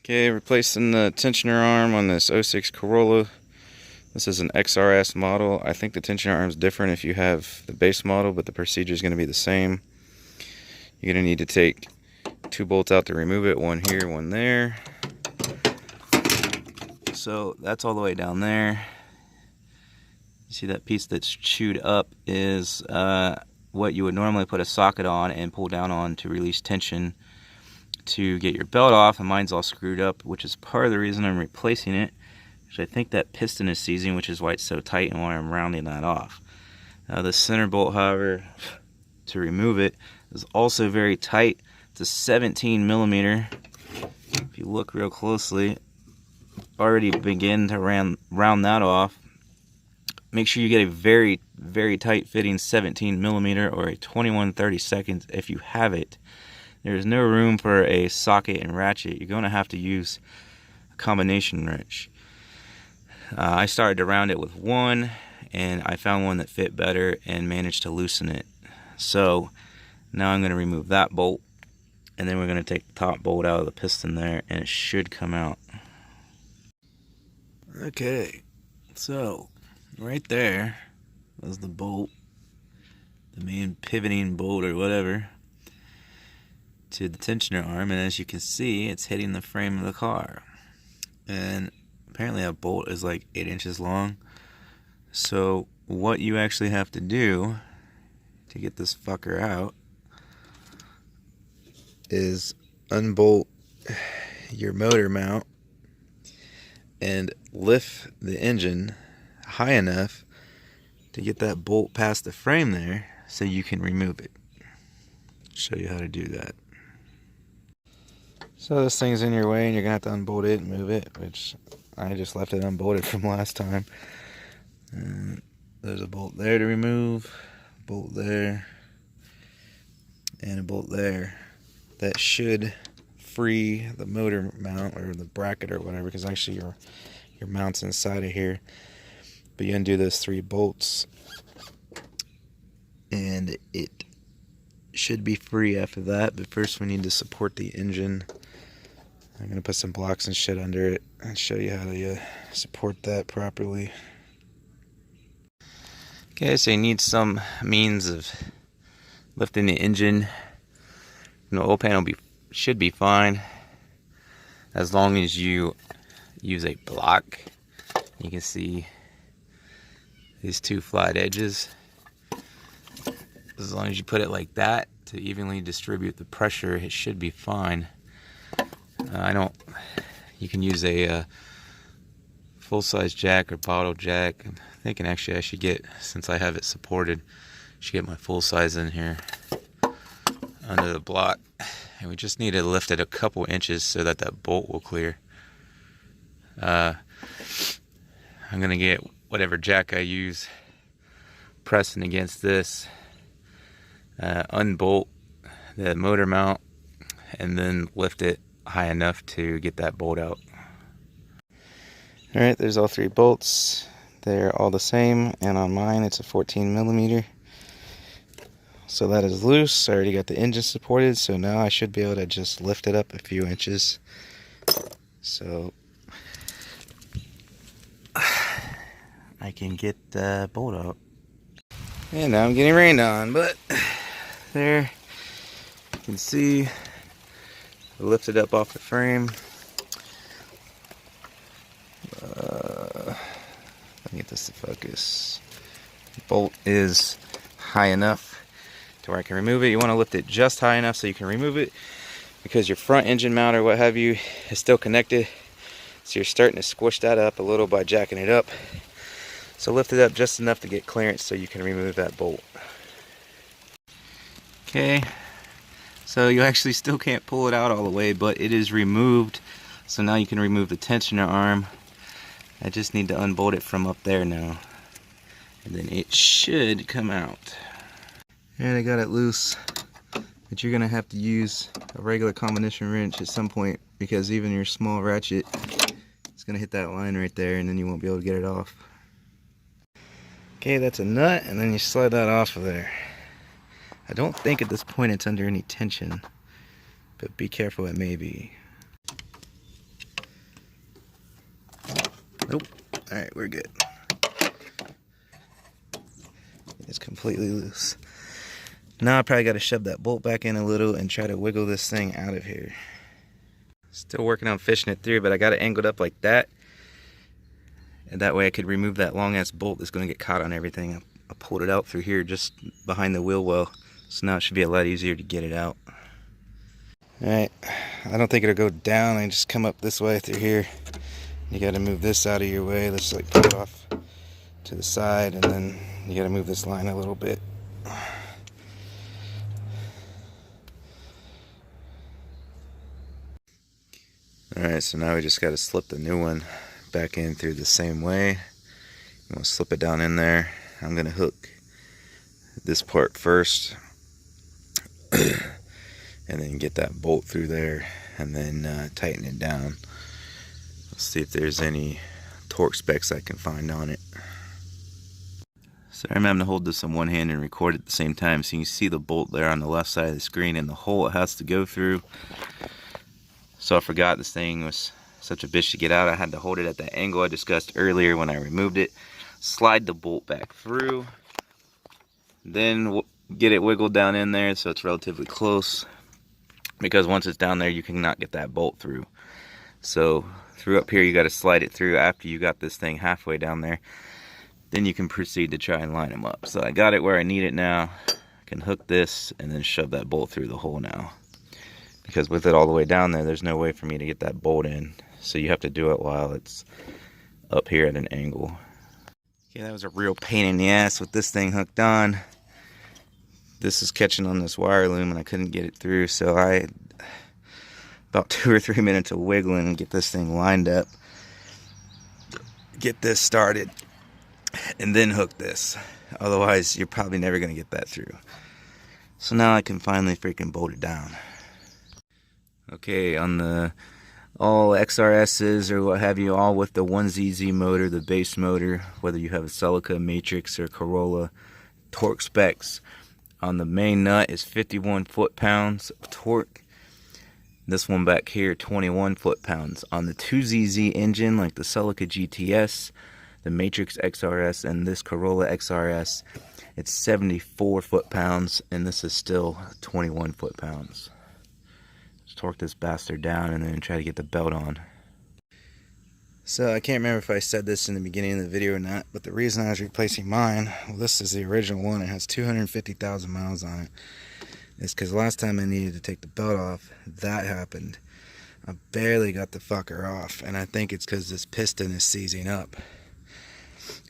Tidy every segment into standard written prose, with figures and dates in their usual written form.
Okay, replacing the tensioner arm on this '06 Corolla. This is an XRS model. I think the tensioner arm is different if you have the base model, but the procedure is going to be the same. You're going to need to take 2 bolts out to remove it, one here, one there. So that's all the way down there. You see that piece that's chewed up is what you would normally put a socket on and pull down on to release tension to get your belt off, and mine's all screwed up, which is part of the reason I'm replacing it. I think that piston is seizing, which is why it's so tight and why I'm rounding that off. The center bolt, however, to remove it is also very tight. It's a 17 millimeter. If you look real closely, already begin to round that off. Make sure you get a very, very tight fitting 17 millimeter or a 21/32 if you have it. There's no room for a socket and ratchet. You're going to have to use a combination wrench. I started to round it with one, and I found one that fit better and managed to loosen it. So now I'm going to remove that bolt, and then we're going to take the top bolt out of the piston there, and it should come out. Okay, so right there was the bolt, the main pivoting bolt or whatever, to the tensioner arm, and as you can see, it's hitting the frame of the car. And apparently that bolt is like 8 inches long. So what you actually have to do to get this fucker out is unbolt your motor mount and lift the engine high enough to get that bolt past the frame there so you can remove it. I'll show you how to do that. So this thing's in your way and you're gonna have to unbolt it and move it, which I just left it unbolted from last time. And there's a bolt there to remove, a bolt there, and a bolt there. That should free the motor mount or the bracket or whatever, because actually your mount's inside of here. But you undo those 3 bolts and it should be free after that. But first we need to support the engine. I'm going to put some blocks and shit under it and show you how to support that properly. Okay, so you need some means of lifting the engine. The oil panel should be fine as long as you use a block. You can see these 2 flat edges. As long as you put it like that to evenly distribute the pressure, it should be fine. You can use a full-size jack or bottle jack. I'm thinking actually I should get, since I have it supported, I should get my full size in here under the block. And we just need to lift it a couple inches so that that bolt will clear. I'm going to get whatever jack I use, pressing against this, unbolt the motor mount, and then lift it high enough to get that bolt out. Alright, there's all 3 bolts. They're all the same, and on mine it's a 14 millimeter. So that is loose. I already got the engine supported, so now I should be able to just lift it up a few inches. So I can get the bolt out. And now I'm getting rained on, but there you can see I lifted up off the frame. Let me get this to focus. The bolt is high enough to where I can remove it. You want to lift it just high enough so you can remove it, because your front engine mount or what have you is still connected. So you're starting to squish that up a little by jacking it up. So lift it up just enough to get clearance so you can remove that bolt. Okay, so you actually still can't pull it out all the way, but it is removed. So now you can remove the tensioner arm. I just need to unbolt it from up there now, and then it should come out. And I got it loose, but you're gonna have to use a regular combination wrench at some point, because even your small ratchet is gonna hit that line right there, and then you won't be able to get it off. Okay, that's a nut, and then you slide that off of there. I don't think at this point it's under any tension, but be careful, it may be. Nope. Alright, we're good. It's completely loose. Now I probably got to shove that bolt back in a little and try to wiggle this thing out of here. Still working on fishing it through, but I got it angled up like that. And that way I could remove that long ass bolt that's going to get caught on everything. I pulled it out through here just behind the wheel well. So now it should be a lot easier to get it out. Alright, I don't think it'll go down. I just come up this way through here. You got to move this out of your way. Let's like pull it off to the side, and then you got to move this line a little bit. Alright, so now we just got to slip the new one back in through the same way. You want to slip it down in there. I'm going to hook this part first and then get that bolt through there and then tighten it down. Let's see if there's any torque specs I can find on it. So I'm having to hold this in one hand and record at the same time, so you can see the bolt there on the left side of the screen and the hole it has to go through. So I forgot this thing was such a bitch to get out. I had to hold it at that angle I discussed earlier when I removed it. Slide the bolt back through. Then get it wiggled down in there so it's relatively close. Because once it's down there, you cannot get that bolt through. So through up here, you got to slide it through after you got this thing halfway down there. Then you can proceed to try and line them up. So I got it where I need it now. I can hook this and then shove that bolt through the hole now. Because with it all the way down there, there's no way for me to get that bolt in. So you have to do it while it's up here at an angle. Okay, that was a real pain in the ass with this thing hooked on. This is catching on this wire loom and I couldn't get it through. So I had about 2 or 3 minutes of wiggling and get this thing lined up. Get this started. And then hook this. Otherwise, you're probably never going to get that through. So now I can finally freaking bolt it down. Okay, on the all XRSs or what have you, all with the 1ZZ motor, the base motor, whether you have a Celica, Matrix, or Corolla, torque specs on the main nut is 51 foot-pounds of torque. This one back here, 21 foot-pounds. On the 2ZZ engine, like the Celica GTS, the Matrix XRS, and this Corolla XRS, it's 74 foot-pounds, and this is still 21 foot-pounds. Torque this bastard down and then try to get the belt on. So I can't remember if I said this in the beginning of the video or not, but the reason I was replacing mine, well, this is the original one, it has 250,000 miles on it, is because last time I needed to take the belt off, that happened. I barely got the fucker off, and I think it's because this piston is seizing up.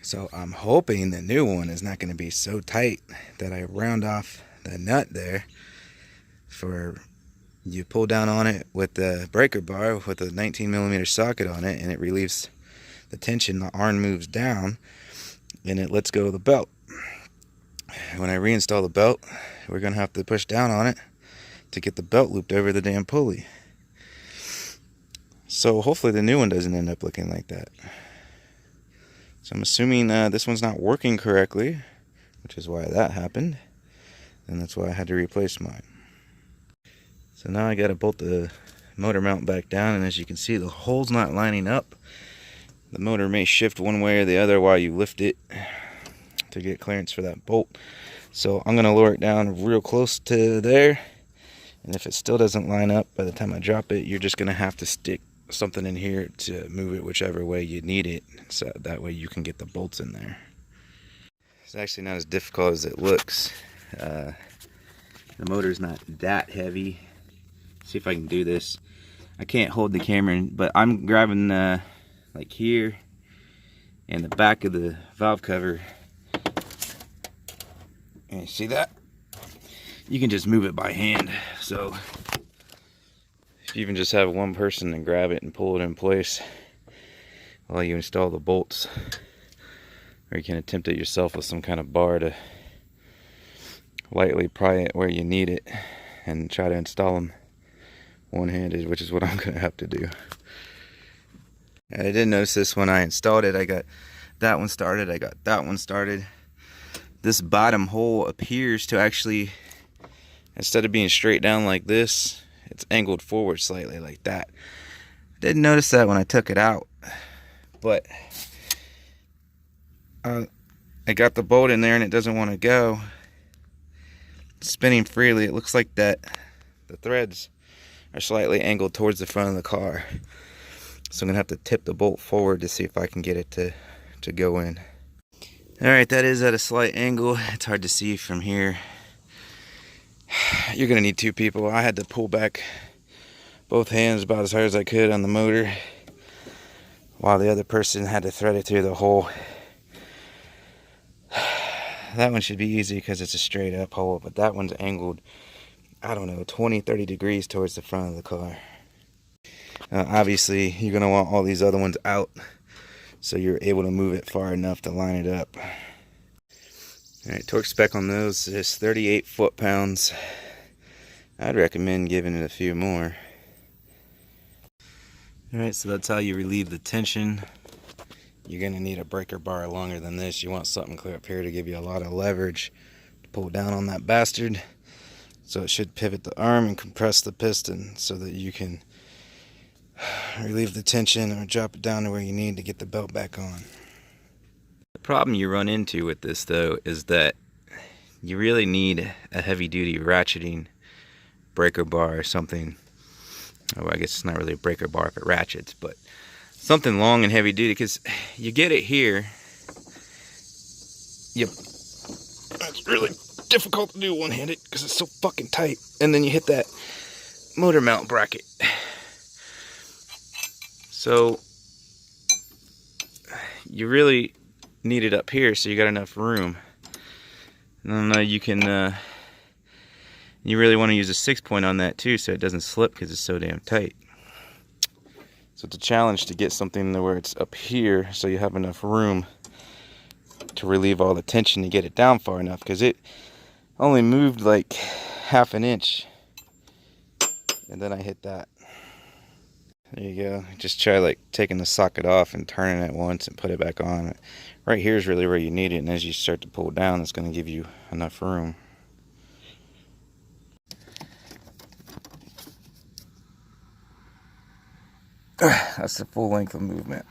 So I'm hoping the new one is not going to be so tight that I round off the nut there for... You pull down on it with the breaker bar with a 19mm socket on it, and it relieves the tension. The arm moves down and it lets go of the belt. When I reinstall the belt, we're going to have to push down on it to get the belt looped over the damn pulley. So hopefully the new one doesn't end up looking like that. So I'm assuming this one's not working correctly, which is why that happened, and that's why I had to replace mine. So now I got to bolt the motor mount back down, and as you can see, the hole's not lining up. The motor may shift one way or the other while you lift it to get clearance for that bolt. So I'm going to lower it down real close to there, and if it still doesn't line up by the time I drop it, you're just going to have to stick something in here to move it whichever way you need it, so that way you can get the bolts in there. It's actually not as difficult as it looks. The motor's not that heavy. See if I can do this. I can't hold the camera, but I'm grabbing like here and the back of the valve cover. And you see that? You can just move it by hand. So if you even just have one person and grab it and pull it in place while you install the bolts, or you can attempt it yourself with some kind of bar to lightly pry it where you need it and try to install them one-handed, which is what I'm going to have to do. I did notice this when I installed it. I got that one started, I got that one started. This bottom hole appears to actually, instead of being straight down like this, it's angled forward slightly like that. I didn't notice that when I took it out, but I got the bolt in there and it doesn't want to go. It's spinning freely. It looks like that the threads are slightly angled towards the front of the car. So I'm gonna have to tip the bolt forward to see if I can get it to go in. Alright, that is at a slight angle. It's hard to see from here. You're gonna need two people. I had to pull back both hands about as hard as I could on the motor, while the other person had to thread it through the hole. That one should be easy because it's a straight up hole, but that one's angled, I don't know, 20-30 degrees towards the front of the car. Obviously, you're going to want all these other ones out so you're able to move it far enough to line it up. Alright, torque spec on those is 38 foot-pounds. I'd recommend giving it a few more. Alright, so that's how you relieve the tension. You're going to need a breaker bar longer than this. You want something clear up here to give you a lot of leverage to pull down on that bastard. So it should pivot the arm and compress the piston so that you can relieve the tension or drop it down to where you need to get the belt back on. The problem you run into with this though is that you really need a heavy duty ratcheting breaker bar or something. Oh, I guess it's not really a breaker bar if it ratchets, but something long and heavy duty, because you get it here. Yep. It's really difficult to do one-handed because it's so fucking tight. And then you hit that motor mount bracket. So you really need it up here so you got enough room. And then you can, you really want to use a 6-point on that too so it doesn't slip because it's so damn tight. So it's a challenge to get something where it's up here so you have enough room to relieve all the tension to get it down far enough, because it only moved like ½ an inch and then I hit that. There you go. Just try like taking the socket off and turning it once and put it back on. Right here is really where you need it, and as you start to pull down it's going to give you enough room. That's the full length of movement.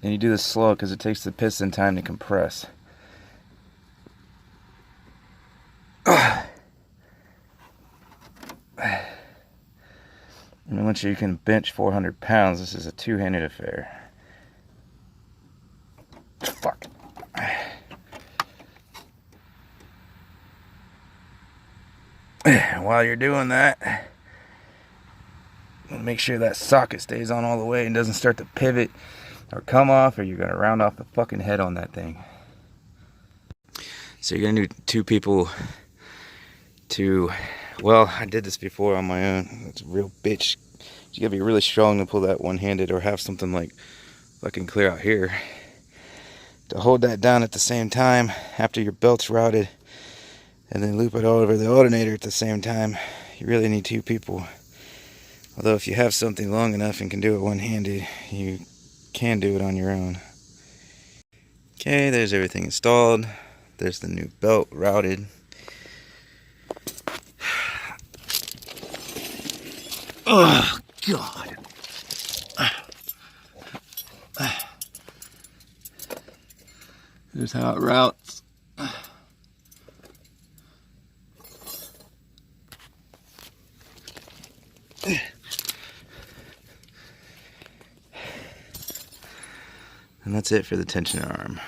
And you do this slow because it takes the piston time to compress. I mean, once you can bench 400 pounds, this is a two-handed affair. Fuck. While you're doing that, make sure that socket stays on all the way and doesn't start to pivot or come off, or you're going to round off the fucking head on that thing. So you're going to need two people to, well, I did this before on my own. It's a real bitch. You got to be really strong to pull that one-handed, or have something like fucking clear out here to hold that down at the same time after your belt's routed, and then loop it all over the alternator at the same time. You really need two people. Although if you have something long enough and can do it one-handed, you can do it on your own. Okay, there's everything installed. There's the new belt routed. Oh, God. Here's how it routes. And that's it for the tensioner arm.